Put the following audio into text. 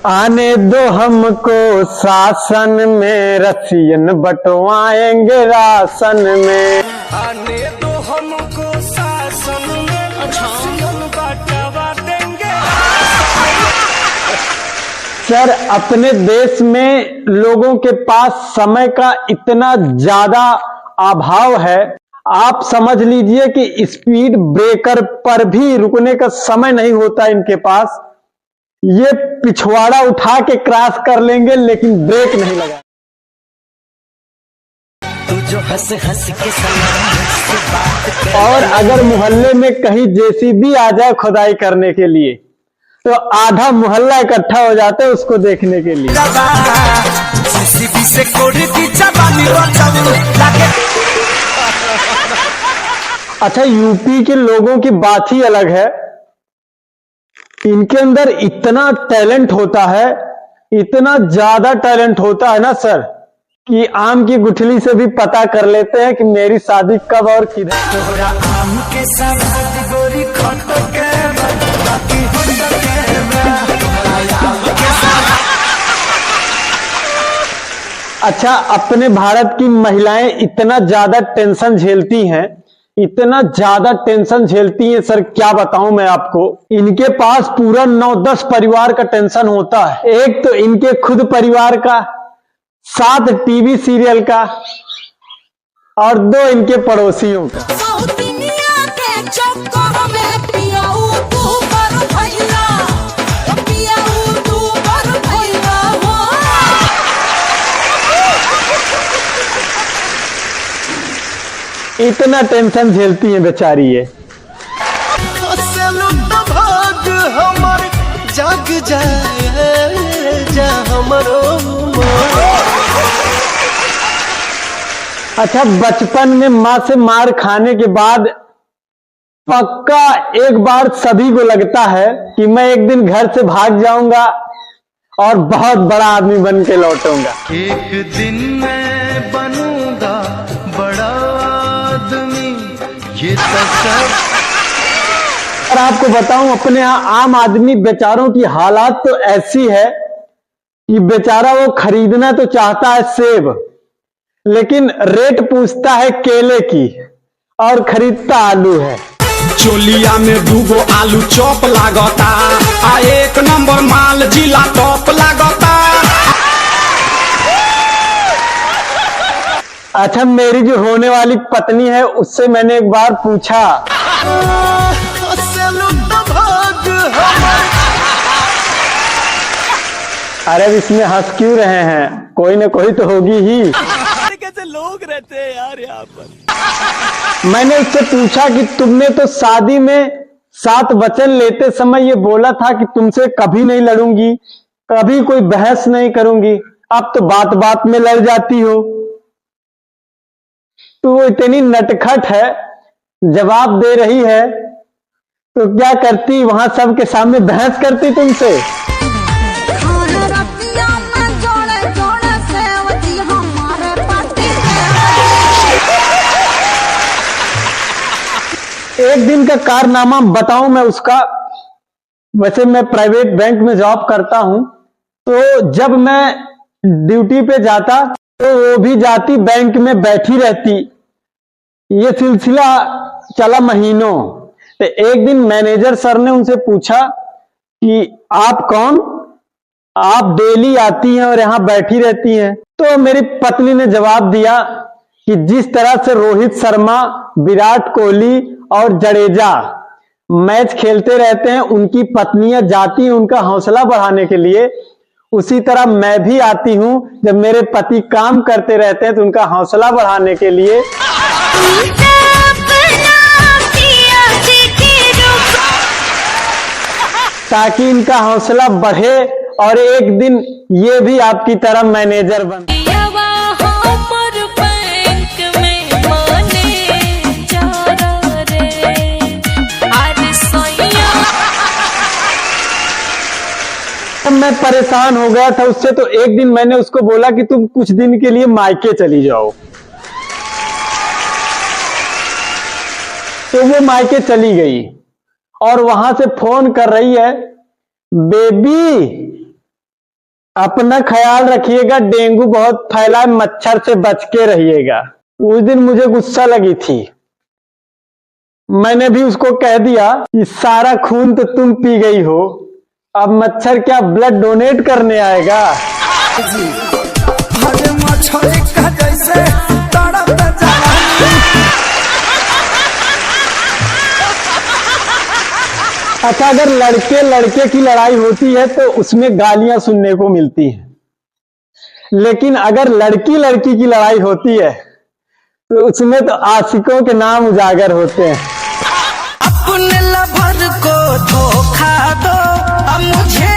आने दो हमको शासन में, रसियन बंटवाएंगे राशन में। आने दो हमको शासन में, रसियन बंटवा देंगे। सर, अपने देश में लोगों के पास समय का इतना ज्यादा अभाव है, आप समझ लीजिए कि स्पीड ब्रेकर पर भी रुकने का समय नहीं होता इनके पास। ये पिछवाड़ा उठा के क्रॉस कर लेंगे लेकिन ब्रेक नहीं लगा। तू जो हंस हंस के मुझसे बात कर। और अगर मोहल्ले में कहीं जेसीबी आ जाए खुदाई करने के लिए तो आधा मोहल्ला इकट्ठा हो जाता है उसको देखने के लिए। जेसीबी से कोड़ी दी जवानी लागे। अच्छा, यूपी के लोगों की बात ही अलग है। इनके अंदर इतना टैलेंट होता है, इतना ज्यादा टैलेंट होता है ना सर, कि आम की गुठली से भी पता कर लेते हैं कि मेरी शादी कब और किधर। तोहरा आम के साथ गोरी खटो के बाकी होता के आम के साथ। अच्छा, अपने भारत की महिलाएं इतना ज्यादा टेंशन झेलती हैं, इतना ज्यादा टेंशन झेलती हैं सर, क्या बताऊं मैं आपको। इनके पास पूरा 9-10 परिवार का टेंशन होता है। एक तो इनके खुद परिवार का, 7 टीवी सीरियल का, और 2 इनके पड़ोसियों का। इतना टेंशन झेलती है बेचारी ये। भाग हमर जग जाए जा हमरो। अच्छा, बचपन में माँ से मार खाने के बाद पक्का एक बार सभी को लगता है कि मैं एक दिन घर से भाग जाऊंगा और बहुत बड़ा आदमी बन के लौटूंगा। एक दिन मैं बनूंगा बड़ा आदमी, ये सब। और आपको बताऊं, अपने यहाँ आम आदमी बेचारों की हालात तो ऐसी है कि बेचारा वो खरीदना तो चाहता है सेब, लेकिन रेट पूछता है केले की और खरीदता आलू है। चोलिया में 2 आलू चॉप लागता, आ 1 नंबर माल जिला टॉप लागता। अच्छा, मेरी जो होने वाली पत्नी है उससे मैंने एक बार पूछा, अरे इसमें हंस क्यों रहे हैं, कोई ना कोई तो होगी ही। कैसे लोग रहते हैं यार यहाँ पर। मैंने उससे पूछा कि तुमने तो शादी में 7 वचन लेते समय ये बोला था कि तुमसे कभी नहीं लड़ूंगी, कभी कोई बहस नहीं करूंगी, अब तो बात बात में लड़ जाती हो। तो वो इतनी नटखट है, जवाब दे रही है तो क्या करती, वहां सबके सामने बहस करती तुमसे। एक दिन का कारनामा बताऊं मैं उसका। वैसे मैं प्राइवेट बैंक में जॉब करता हूं, तो जब मैं ड्यूटी पे जाता तो वो भी जाती बैंक में बैठी रहती। ये सिलसिला चला महीनों। तो एक दिन मैनेजर सर ने उनसे पूछा कि आप कौन, आप डेली आती हैं और यहां बैठी रहती हैं। तो मेरी पत्नी ने जवाब दिया कि जिस तरह से रोहित शर्मा, विराट कोहली और जडेजा मैच खेलते रहते हैं, उनकी पत्नियां जाती हैं उनका हौसला बढ़ाने के लिए, उसी तरह मैं भी आती हूं जब मेरे पति काम करते रहते हैं तो उनका हौसला बढ़ाने के लिए। ताकि इनका हौसला बढ़े और एक दिन ये भी आपकी तरह मैनेजर बन। मैं परेशान हो गया था उससे, तो एक दिन मैंने उसको बोला कि तुम कुछ दिन के लिए मायके चली जाओ। तो वो मायके चली गई और वहां से फोन कर रही है, बेबी अपना ख्याल रखिएगा, डेंगू बहुत फैला है, मच्छर से बच के रहिएगा। उस दिन मुझे गुस्सा लगी थी, मैंने भी उसको कह दिया कि सारा खून तो तुम पी गई हो, अब मच्छर क्या ब्लड डोनेट करने आएगा। हरे मछली का जैसे तड़प जवानी। अच्छा, अगर लड़के लड़के की लड़ाई होती है तो उसमें गालियां सुनने को मिलती हैं, लेकिन अगर लड़की लड़की की लड़ाई होती है तो उसमें तो आशिकों के नाम उजागर होते हैं। अपने लवर को धोखा दो, अब मुझे